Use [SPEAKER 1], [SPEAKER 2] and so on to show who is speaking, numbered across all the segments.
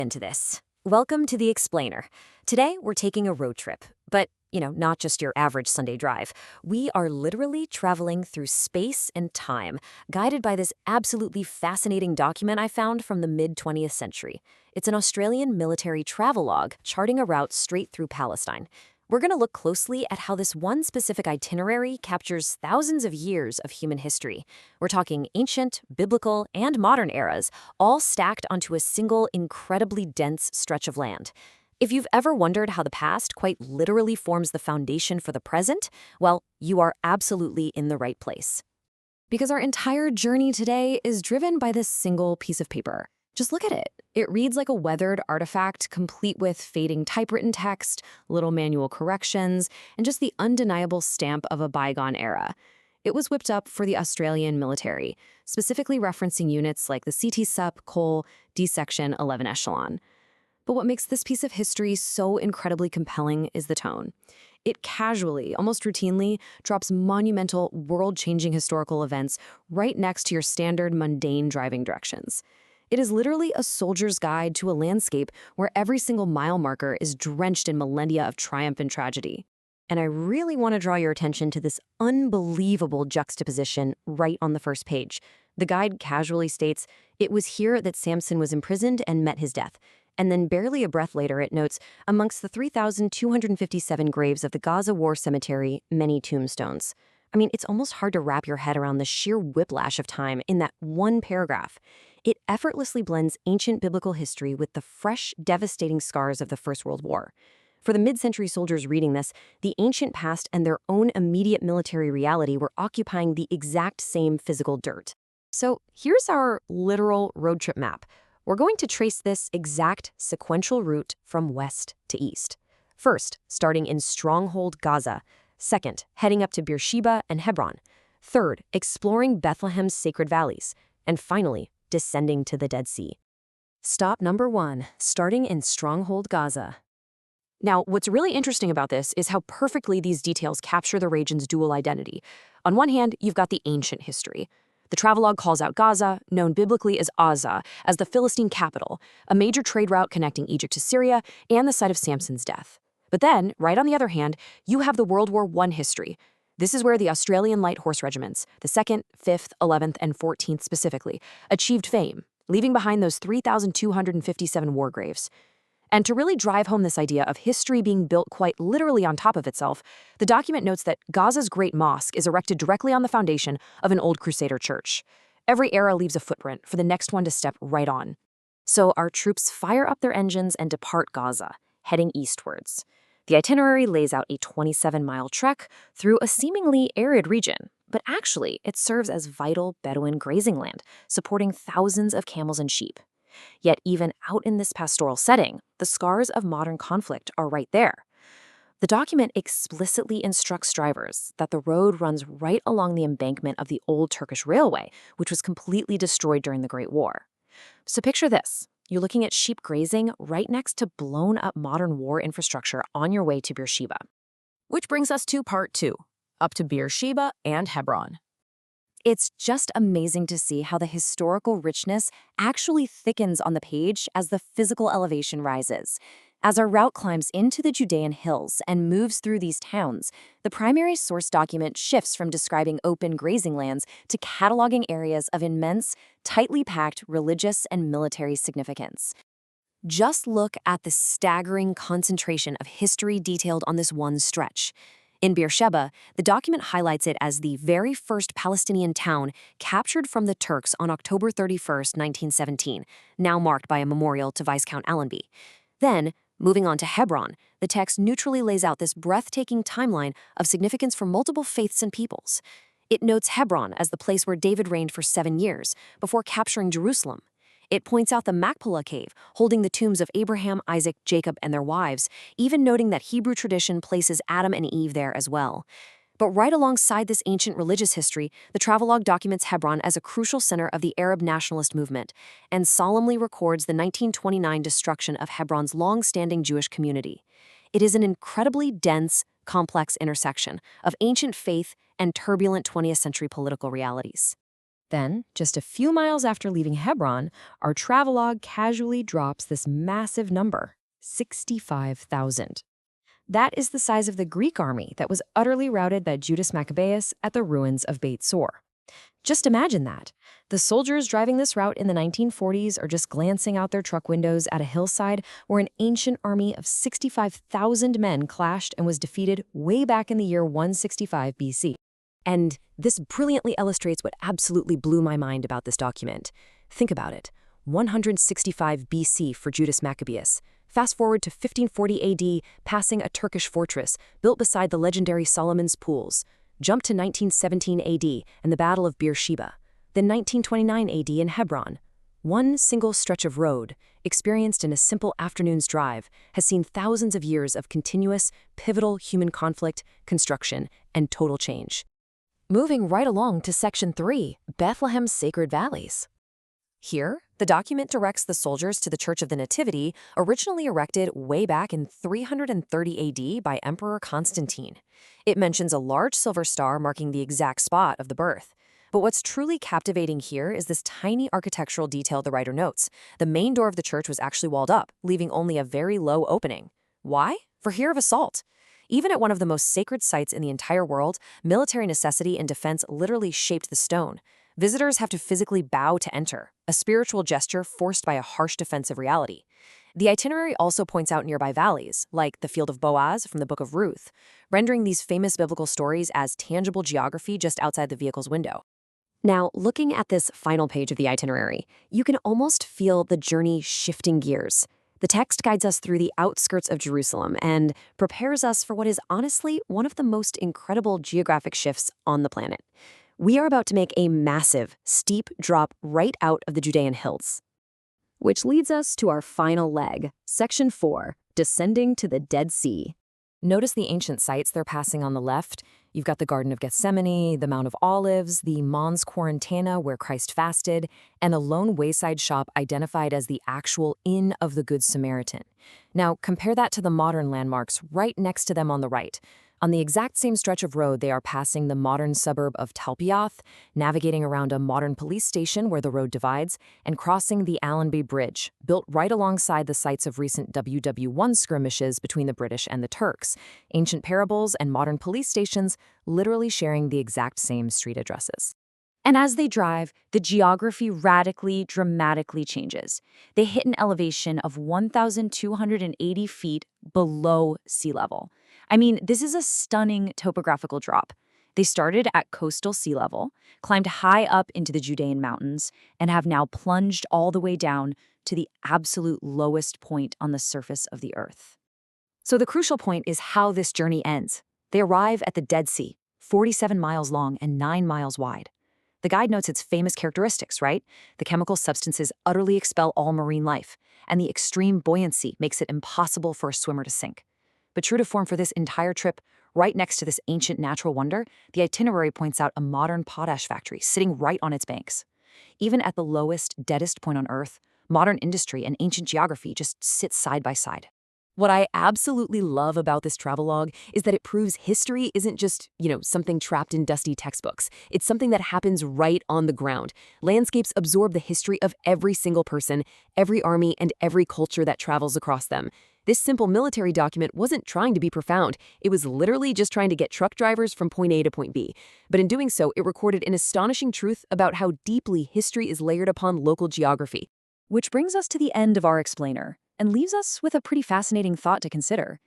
[SPEAKER 1] Into this. Welcome to The Explainer. Today, we're taking a road trip, but, not just your average Sunday drive. We are literally traveling through space and time, guided by this absolutely fascinating document I found from the mid-20th century. It's an Australian military travelogue charting a route straight through Palestine. We're going to look closely at how this one specific itinerary captures thousands of years of human history. We're talking ancient, biblical, and modern eras, all stacked onto a single, incredibly dense stretch of land. If you've ever wondered how the past quite literally forms the foundation for the present, well, you are absolutely in the right place. Because our entire journey today is driven by this single piece of paper. Just look at it. It reads like a weathered artifact, complete with fading typewritten text, little manual corrections, and just the undeniable stamp of a bygone era. It was whipped up for the Australian military, specifically referencing units like the CT Sup, Cole, D Section, 11 Echelon. But what makes this piece of history so incredibly compelling is the tone. It casually, almost routinely, drops monumental, world-changing historical events right next to your standard mundane driving directions. It is literally a soldier's guide to a landscape where every single mile marker is drenched in millennia of triumph and tragedy. And I really want to draw your attention to this unbelievable juxtaposition right on the first page. The guide casually states, "It was here that Samson was imprisoned and met his death." And then barely a breath later it notes, "Amongst the 3,257 graves of the Gaza War Cemetery, many tombstones." I mean, it's almost hard to wrap your head around the sheer whiplash of time in that one paragraph. It effortlessly blends ancient biblical history with the fresh, devastating scars of the First World War. For the mid-century soldiers reading this, the ancient past and their own immediate military reality were occupying the exact same physical dirt. So here's our literal road trip map. We're going to trace this exact sequential route from west to east. First, starting in Stronghold Gaza. Second, heading up to Beersheba and Hebron. Third, exploring Bethlehem's sacred valleys. And finally, descending to the Dead Sea. Stop number 1, starting in Stronghold Gaza. Now, what's really interesting about this is how perfectly these details capture the region's dual identity. On one hand, you've got the ancient history. The travelogue calls out Gaza, known biblically as Azza, as the Philistine capital, a major trade route connecting Egypt to Syria and the site of Samson's death. But then, right on the other hand, you have the World War I history. This is where the Australian Light Horse Regiments, the 2nd, 5th, 11th, and 14th specifically, achieved fame, leaving behind those 3,257 war graves. And to really drive home this idea of history being built quite literally on top of itself, the document notes that Gaza's Great Mosque is erected directly on the foundation of an old Crusader church. Every era leaves a footprint for the next one to step right on. So our troops fire up their engines and depart Gaza, heading eastwards. The itinerary lays out a 27-mile trek through a seemingly arid region, but actually it serves as vital Bedouin grazing land, supporting thousands of camels and sheep. Yet even out in this pastoral setting, the scars of modern conflict are right there. The document explicitly instructs drivers that the road runs right along the embankment of the old Turkish railway, which was completely destroyed during the Great War. So picture this. You're looking at sheep grazing right next to blown-up modern war infrastructure on your way to Beersheba. Which brings us to part 2, up to Beersheba and Hebron. It's just amazing to see how the historical richness actually thickens on the page as the physical elevation rises. As our route climbs into the Judean hills and moves through these towns, the primary source document shifts from describing open grazing lands to cataloging areas of immense, tightly packed religious and military significance. Just look at the staggering concentration of history detailed on this one stretch. In Beersheba, the document highlights it as the very first Palestinian town captured from the Turks on October 31, 1917, now marked by a memorial to Viscount Allenby. Then, moving on to Hebron, the text neutrally lays out this breathtaking timeline of significance for multiple faiths and peoples. It notes Hebron as the place where David reigned for 7 years, before capturing Jerusalem. It points out the Machpelah cave, holding the tombs of Abraham, Isaac, Jacob, and their wives, even noting that Hebrew tradition places Adam and Eve there as well. But right alongside this ancient religious history, the travelogue documents Hebron as a crucial center of the Arab nationalist movement and solemnly records the 1929 destruction of Hebron's long-standing Jewish community. It is an incredibly dense, complex intersection of ancient faith and turbulent 20th century political realities. Then, just a few miles after leaving Hebron, our travelogue casually drops this massive number, 65,000. That is the size of the Greek army that was utterly routed by Judas Maccabeus at the ruins of Beit Sor. Just imagine that. The soldiers driving this route in the 1940s are just glancing out their truck windows at a hillside where an ancient army of 65,000 men clashed and was defeated way back in the year 165 BC. And this brilliantly illustrates what absolutely blew my mind about this document. Think about it. 165 BC for Judas Maccabeus. Fast forward to 1540 AD, passing a Turkish fortress built beside the legendary Solomon's Pools. Jump to 1917 AD and the Battle of Beersheba. Then 1929 AD in Hebron. One single stretch of road, experienced in a simple afternoon's drive, has seen thousands of years of continuous, pivotal human conflict, construction, and total change. Moving right along to Section 3, Bethlehem's Sacred Valleys. Here, the document directs the soldiers to the Church of the Nativity, originally erected way back in 330 AD by Emperor Constantine. It mentions a large silver star marking the exact spot of the birth. But what's truly captivating here is this tiny architectural detail the writer notes. The main door of the church was actually walled up, leaving only a very low opening. Why? For fear of assault. Even at one of the most sacred sites in the entire world, military necessity and defense literally shaped the stone. Visitors have to physically bow to enter, a spiritual gesture forced by a harsh defensive reality. The itinerary also points out nearby valleys, like the Field of Boaz from the Book of Ruth, rendering these famous biblical stories as tangible geography just outside the vehicle's window. Now, looking at this final page of the itinerary, you can almost feel the journey shifting gears. The text guides us through the outskirts of Jerusalem and prepares us for what is honestly one of the most incredible geographic shifts on the planet. We are about to make a massive, steep drop right out of the Judean hills. Which leads us to our final leg, Section 4, Descending to the Dead Sea. Notice the ancient sites they're passing on the left. You've got the Garden of Gethsemane, the Mount of Olives, the Mons Quarantana where Christ fasted, and a lone wayside shop identified as the actual Inn of the Good Samaritan. Now, compare that to the modern landmarks right next to them on the right. On the exact same stretch of road, they are passing the modern suburb of Talpiot, navigating around a modern police station where the road divides, and crossing the Allenby Bridge, built right alongside the sites of recent WW1 skirmishes between the British and the Turks. Ancient parables and modern police stations literally sharing the exact same street addresses. And as they drive, the geography radically, dramatically changes. They hit an elevation of 1,280 feet below sea level. I mean, this is a stunning topographical drop. They started at coastal sea level, climbed high up into the Judean mountains, and have now plunged all the way down to the absolute lowest point on the surface of the earth. So the crucial point is how this journey ends. They arrive at the Dead Sea, 47 miles long and 9 miles wide. The guide notes its famous characteristics, right? The chemical substances utterly expel all marine life, and the extreme buoyancy makes it impossible for a swimmer to sink. But true to form for this entire trip, right next to this ancient natural wonder, the itinerary points out a modern potash factory sitting right on its banks. Even at the lowest, deadest point on Earth, modern industry and ancient geography just sit side by side. What I absolutely love about this travelogue is that it proves history isn't just, something trapped in dusty textbooks. It's something that happens right on the ground. Landscapes absorb the history of every single person, every army, and every culture that travels across them. This simple military document wasn't trying to be profound. It was literally just trying to get truck drivers from point A to point B. But in doing so, it recorded an astonishing truth about how deeply history is layered upon local geography. Which brings us to the end of our explainer, and leaves us with a pretty fascinating thought to consider.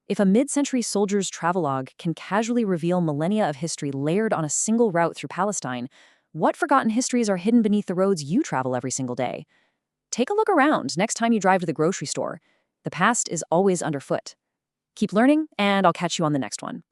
[SPEAKER 1] If a mid-century soldier's travelogue can casually reveal millennia of history layered on a single route through Palestine, what forgotten histories are hidden beneath the roads you travel every single day? Take a look around next time you drive to the grocery store. The past is always underfoot. Keep learning, and I'll catch you on the next one.